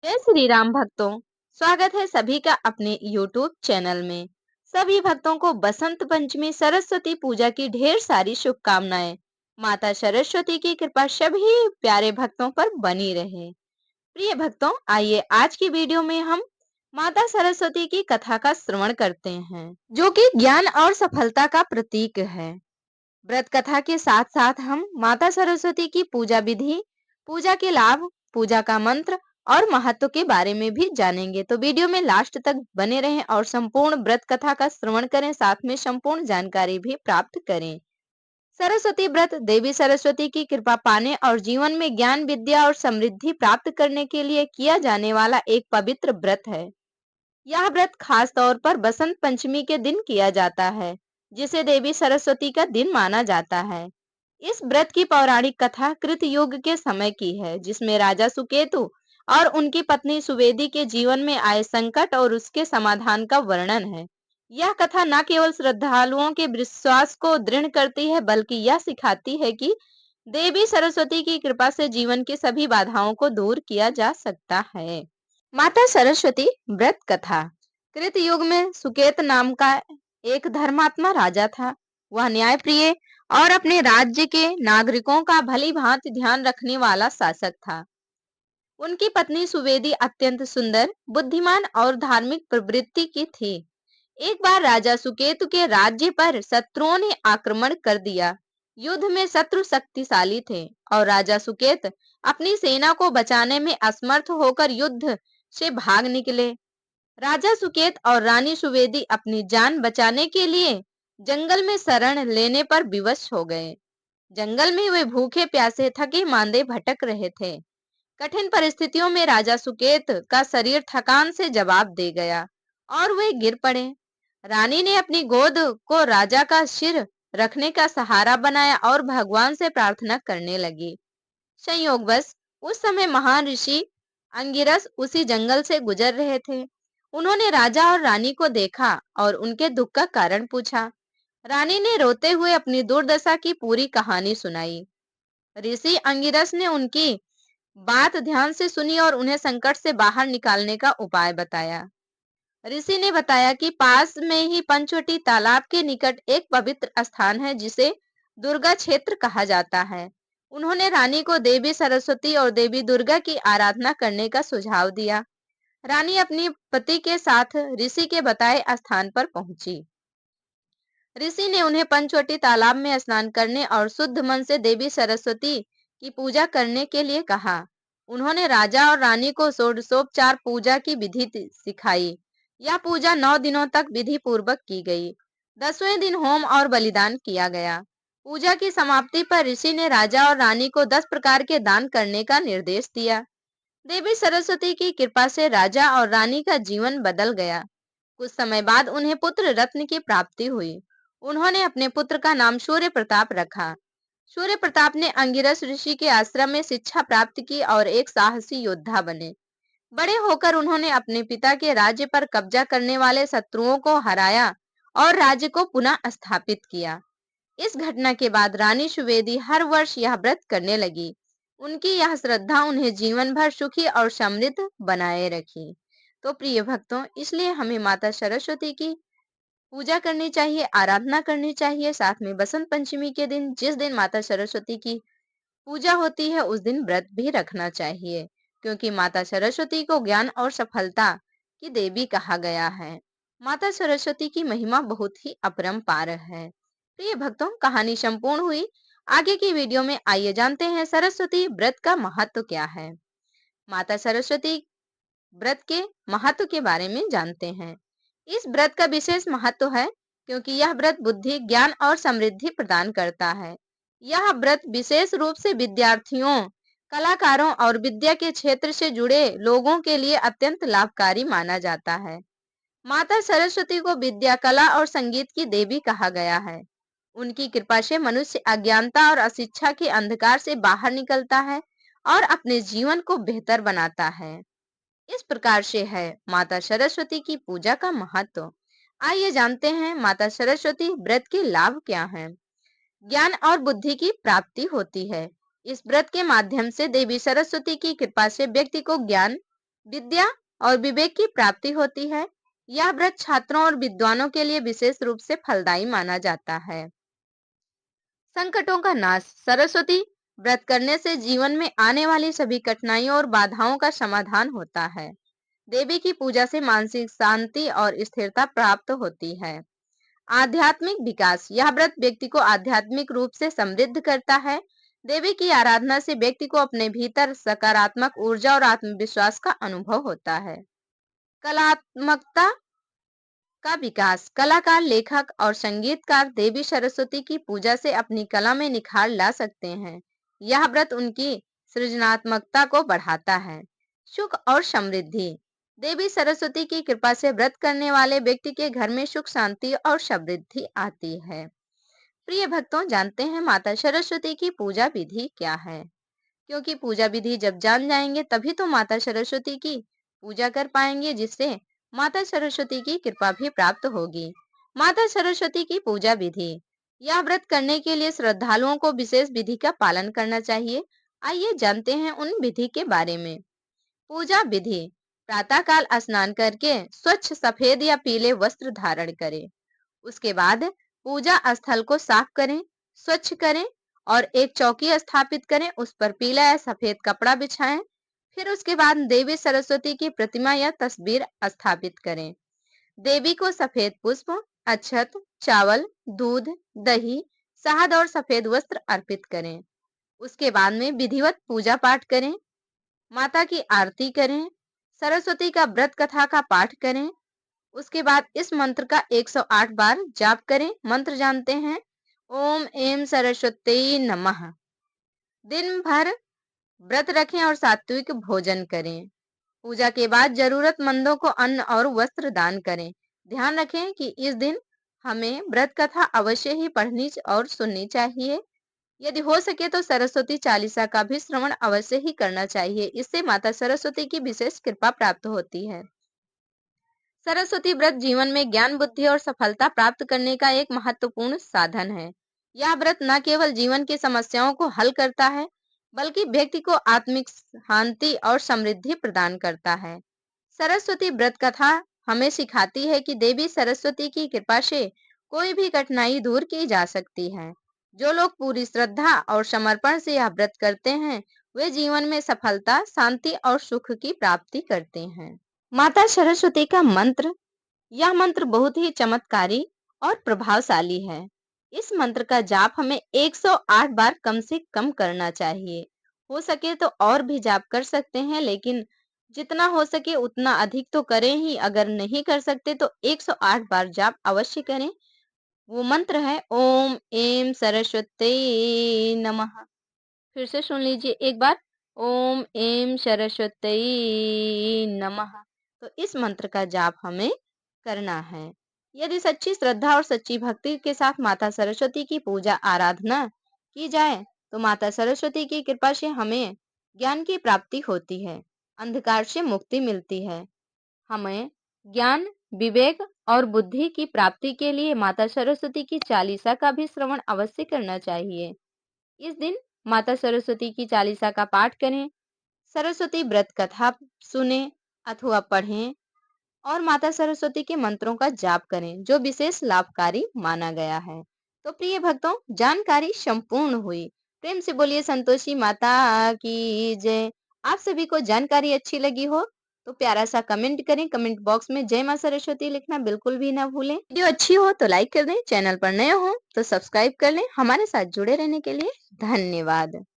जय श्री राम भक्तों। स्वागत है सभी का अपने YouTube चैनल में। सभी भक्तों को बसंत पंचमी सरस्वती पूजा की ढेर सारी शुभकामनाएं। माता सरस्वती की कृपा सभी प्यारे भक्तों पर बनी रहे। प्रिय भक्तों, आइए आज की वीडियो में हम माता सरस्वती की कथा का श्रवण करते हैं, जो कि ज्ञान और सफलता का प्रतीक है। व्रत कथा के साथ साथ हम माता सरस्वती की पूजा विधि, पूजा के लाभ, पूजा का मंत्र और महत्व के बारे में भी जानेंगे। तो वीडियो में लास्ट तक बने रहें और संपूर्ण व्रत कथा का श्रवण करें, साथ में संपूर्ण जानकारी भी प्राप्त करें। सरस्वती व्रत देवी सरस्वती की कृपा पाने और जीवन में ज्ञान, विद्या और समृद्धि प्राप्त करने के लिए किया जाने वाला एक पवित्र व्रत है। यह व्रत खास तौर पर बसंत पंचमी के दिन किया जाता है, जिसे देवी सरस्वती का दिन माना जाता है। इस व्रत की पौराणिक कथा कृत युग के समय की है, जिसमें राजा सुकेतु और उनकी पत्नी सुवेदी के जीवन में आए संकट और उसके समाधान का वर्णन है। यह कथा न केवल श्रद्धालुओं के विश्वास को दृढ़ करती है, बल्कि यह सिखाती है कि देवी सरस्वती की कृपा से जीवन की सभी बाधाओं को दूर किया जा सकता है। माता सरस्वती व्रत कथा। कृत युग में सुकेत नाम का एक धर्मात्मा राजा था। वह न्यायप्रिय और अपने राज्य के नागरिकों का भली भांति ध्यान रखने वाला शासक था। उनकी पत्नी सुवेदी अत्यंत सुंदर, बुद्धिमान और धार्मिक प्रवृत्ति की थी। एक बार राजा सुकेतु के राज्य पर शत्रुओं ने आक्रमण कर दिया। युद्ध में शत्रु शक्तिशाली थे और राजा सुकेत अपनी सेना को बचाने में असमर्थ होकर युद्ध से भाग निकले। राजा सुकेत और रानी सुवेदी अपनी जान बचाने के लिए जंगल में शरण लेने पर विवश हो गए। जंगल में वे भूखे प्यासे, थके मांदे भटक रहे थे। कठिन परिस्थितियों में राजा सुकेत का शरीर थकान से जवाब दे गया और वे गिर पड़े। रानी ने अपनी गोद को राजा का सिर रखने का सहारा बनाया और भगवान से प्रार्थना करने लगी। संयोगवश उस समय महान ऋषि अंगिरस उसी जंगल से गुजर रहे थे। उन्होंने राजा और रानी को देखा और उनके दुख का कारण पूछा। रानी ने रोते हुए अपनी दुर्दशा की पूरी कहानी सुनाई। ऋषि अंगिरस ने उनकी बात ध्यान से सुनी और उन्हें संकट से बाहर निकालने का उपाय बताया। ऋषि ने बताया कि पास में ही पंचवटी तालाब के निकट एक पवित्र स्थान है, जिसे दुर्गा क्षेत्र कहा जाता है। उन्होंने रानी को देवी सरस्वती और देवी दुर्गा की आराधना करने का सुझाव दिया। रानी अपनी पति के साथ ऋषि के बताए स्थान पर पहुंची। ऋषि ने उन्हें पंचवटी तालाब में स्नान करने और शुद्ध मन से देवी सरस्वती की पूजा करने के लिए कहा। उन्होंने राजा और रानी को षोडशोपचार पूजा की विधि सिखाई। यह पूजा 9 दिनों तक विधि पूर्वक की गई। 10वें दिन होम और बलिदान किया गया। पूजा की समाप्ति पर ऋषि ने राजा और रानी को 10 प्रकार के दान करने का निर्देश दिया। देवी सरस्वती की कृपा से राजा और रानी का जीवन बदल गया। कुछ समय बाद उन्हें पुत्र रत्न की प्राप्ति हुई। उन्होंने अपने पुत्र का नाम सूर्य प्रताप रखा। सूर्य प्रताप ने अंगिरस ऋषि के आश्रम में शिक्षा प्राप्त की और एक साहसी योद्धा बने। बड़े होकर उन्होंने अपने पिता के राज्य पर कब्जा करने वाले शत्रुओं को हराया और राज्य को पुनः स्थापित किया। इस घटना के बाद रानी सुवेदी हर वर्ष यह व्रत करने लगी। उनकी यह श्रद्धा उन्हें जीवन भर सुखी और समृद्ध बनाए रखी। तो प्रिय भक्तों, इसलिए हमें माता सरस्वती की पूजा करनी चाहिए, आराधना करनी चाहिए। साथ में बसंत पंचमी के दिन, जिस दिन माता सरस्वती की पूजा होती है, उस दिन व्रत भी रखना चाहिए, क्योंकि माता सरस्वती को ज्ञान और सफलता की देवी कहा गया है। माता सरस्वती की महिमा बहुत ही अपरंपार है। प्रिय भक्तों, कहानी संपूर्ण हुई। आगे की वीडियो में आइए जानते हैं सरस्वती व्रत का महत्व क्या है। माता सरस्वती व्रत के महत्व के बारे में जानते हैं। इस व्रत का विशेष महत्व है क्योंकि यह व्रत बुद्धि, ज्ञान और समृद्धि प्रदान करता है। यह व्रत विशेष रूप से विद्यार्थियों, कलाकारों और विद्या के क्षेत्र से जुड़े लोगों के लिए अत्यंत लाभकारी माना जाता है। माता सरस्वती को विद्या, कला और संगीत की देवी कहा गया है। उनकी कृपा से मनुष्य अज्ञानता और अशिक्षा के अंधकार से बाहर निकलता है और अपने जीवन को बेहतर बनाता है। इस प्रकार से है माता सरस्वती की पूजा का महत्व। आइए जानते हैं माता सरस्वती व्रत के लाभ क्या हैं। ज्ञान और बुद्धि की प्राप्ति होती है। इस व्रत के माध्यम से देवी सरस्वती की कृपा से व्यक्ति को ज्ञान, विद्या और विवेक की प्राप्ति होती है। यह व्रत छात्रों और विद्वानों के लिए विशेष रूप से फलदायी माना जाता है। संकटों का नाश। सरस्वती व्रत करने से जीवन में आने वाली सभी कठिनाइयों और बाधाओं का समाधान होता है। देवी की पूजा से मानसिक शांति और स्थिरता प्राप्त होती है। आध्यात्मिक विकास। यह व्रत व्यक्ति को आध्यात्मिक रूप से समृद्ध करता है। देवी की आराधना से व्यक्ति को अपने भीतर सकारात्मक ऊर्जा और आत्मविश्वास का अनुभव होता है। कलात्मकता का विकास। कलाकार, लेखक और संगीतकार देवी सरस्वती की पूजा से अपनी कला में निखार ला सकते हैं। यह व्रत उनकी सृजनात्मकता को बढ़ाता है। सुख और समृद्धि। देवी सरस्वती की कृपा से व्रत करने वाले व्यक्ति के घर में सुख, शांति और समृद्धि आती है। प्रिय भक्तों, जानते हैं माता सरस्वती की पूजा विधि क्या है? क्योंकि पूजा विधि जब जान जाएंगे तभी तो माता सरस्वती की पूजा कर पाएंगे, जिससे माता सरस्वती की कृपा भी प्राप्त होगी। माता सरस्वती की पूजा विधि। यह व्रत करने के लिए श्रद्धालुओं को विशेष विधि का पालन करना चाहिए। आइए जानते हैं उन विधि के बारे में। पूजा विधि। प्रातः काल स्नान करके स्वच्छ सफेद या पीले वस्त्र धारण करें। उसके बाद पूजा स्थल को साफ करें, स्वच्छ करें और एक चौकी स्थापित करें। उस पर पीला या सफेद कपड़ा बिछाएं। फिर उसके बाद देवी सरस्वती की प्रतिमा या तस्वीर स्थापित करें। देवी को सफेद पुष्प, अक्षत, चावल, दूध, दही, शहद और सफेद वस्त्र अर्पित करें। उसके बाद में विधिवत पूजा पाठ करें। माता की आरती करें। सरस्वती का व्रत कथा का पाठ करें। उसके बाद इस मंत्र का 108 बार जाप करें। मंत्र जानते हैं। ओम एम सरस्वती नमः। दिन भर व्रत रखें और सात्विक भोजन करें। पूजा के बाद जरूरतमंदों को अन्न और वस्त्र दान करें। ध्यान रखें कि इस दिन हमें व्रत कथा अवश्य ही पढ़नी और सुननी चाहिए। यदि हो सके तो सरस्वती चालीसा का भी श्रवण अवश्य ही करना चाहिए। इससे माता सरस्वती की विशेष कृपा प्राप्त होती है। सरस्वती व्रत जीवन में ज्ञान, बुद्धि और सफलता प्राप्त करने का एक महत्वपूर्ण साधन है। यह व्रत न केवल जीवन की समस्याओं को हल करता है, बल्कि व्यक्ति को आत्मिक शांति और समृद्धि प्रदान करता है। सरस्वती व्रत कथा हमें सिखाती है कि देवी सरस्वती की कृपा से कोई भी कठिनाई दूर की जा सकती है। जो लोग पूरी श्रद्धा और समर्पण से यह व्रत करते हैं, वे जीवन में सफलता, शांति और सुख की प्राप्ति करते हैं। माता सरस्वती का मंत्र। यह मंत्र बहुत ही चमत्कारी और प्रभावशाली है। इस मंत्र का जाप हमें 108 बार कम से कम करना चाहिए। हो सके तो और भी जाप कर सकते हैं, लेकिन जितना हो सके उतना अधिक तो करें ही। अगर नहीं कर सकते तो 108 बार जाप अवश्य करें। वो मंत्र है ओम एम सरस्वती नमः। फिर से सुन लीजिए एक बार। ओम एम सरस्वती नमः। तो इस मंत्र का जाप हमें करना है। यदि सच्ची श्रद्धा और सच्ची भक्ति के साथ माता सरस्वती की पूजा आराधना की जाए तो माता सरस्वती की कृपा से हमें ज्ञान की प्राप्ति होती है, अंधकार से मुक्ति मिलती है। हमें ज्ञान, विवेक और बुद्धि की प्राप्ति के लिए माता सरस्वती की चालीसा का भी श्रवण अवश्य करना चाहिए। इस दिन माता सरस्वती की चालीसा का पाठ करें, सरस्वती व्रत कथा सुने अथवा पढ़ें और माता सरस्वती के मंत्रों का जाप करें, जो विशेष लाभकारी माना गया है। तो प्रिय भक्तों, जानकारी संपूर्ण हुई। प्रेम से बोलिए संतोषी माता की जय। आप सभी को जानकारी अच्छी लगी हो तो प्यारा सा कमेंट करें। कमेंट बॉक्स में जय मां सरस्वती लिखना बिल्कुल भी ना भूलें। वीडियो अच्छी हो तो लाइक कर दें। चैनल पर नए हो तो सब्सक्राइब कर लें। हमारे साथ जुड़े रहने के लिए धन्यवाद।